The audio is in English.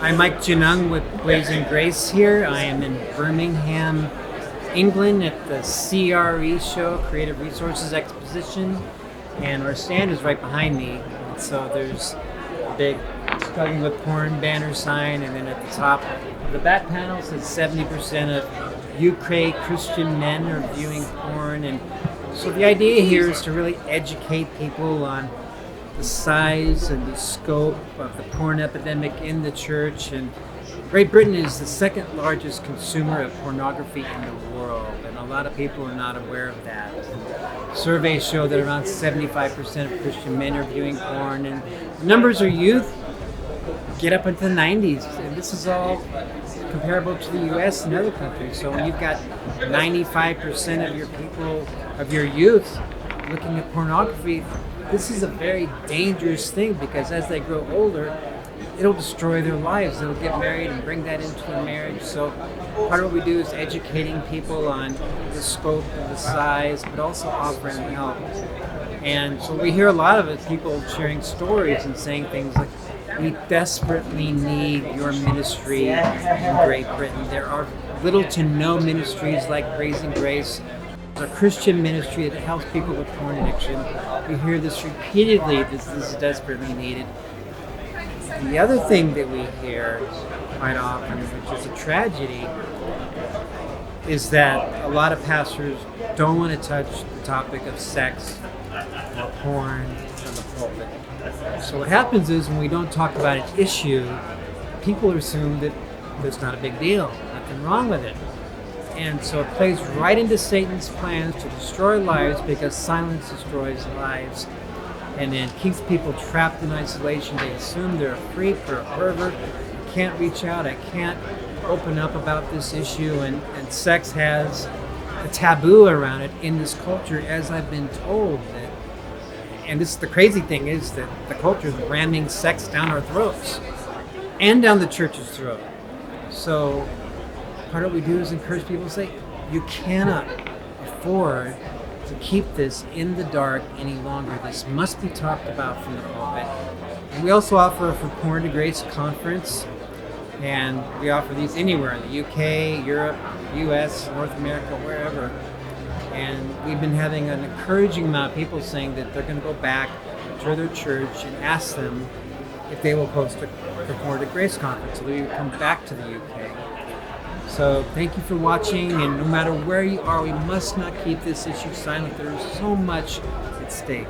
I'm Mike Genung with Blazing Grace here. I am in Birmingham, England at the CRE show, Creative Resources Exposition, and our stand is right behind me. And so there's a big Struggling with Porn banner sign, and then at the top of the back panel says 70% of UK Christian men are viewing porn. And so the idea here is to really educate people on the size and the scope of the porn epidemic in the church. And Great Britain is the second largest consumer of pornography in the world, and a lot of people are not aware of that. And surveys show that around 75% of Christian men are viewing porn, and the numbers are youth get up into the 90s, and this is all comparable to the US and other countries. So when you've got 95% of your people, of your youth, looking at pornography, this is a very dangerous thing, because as they grow older, it'll destroy their lives. They'll get married and bring that into their marriage. So part of what we do is educating people on the scope and the size, but also offering help. And so we hear a lot of it, people sharing stories and saying things like, "We desperately need your ministry in Great Britain. There are little to no ministries like Blazing Grace. A Christian ministry that helps people with porn addiction." We hear this repeatedly, this is desperately needed. The other thing that we hear quite often, which is a tragedy, is that a lot of pastors don't want to touch the topic of sex or porn from the pulpit. So what happens is, when we don't talk about an issue, people assume that there's not a big deal, nothing wrong with it. And so it plays right into Satan's plans to destroy lives, because silence destroys lives, and then keeps people trapped in isolation. They assume they're a freak or a pervert. I can't reach out, I can't open up about this issue, and sex has a taboo around it in this culture, as I've been told. And this, the crazy thing is that the culture is ramming sex down our throats and down the church's throat. So part of what we do is encourage people to say, you cannot afford to keep this in the dark any longer. This must be talked about from the pulpit. And we also offer a For Porn to Grace conference, and we offer these anywhere in the UK, Europe, US, North America, wherever. And we've been having an encouraging amount of people saying that they're going to go back to their church and ask them if they will host a For Porn to Grace conference, so they will come back to the UK. So thank you for watching, and no matter where you are, we must not keep this issue silent. There is so much at stake.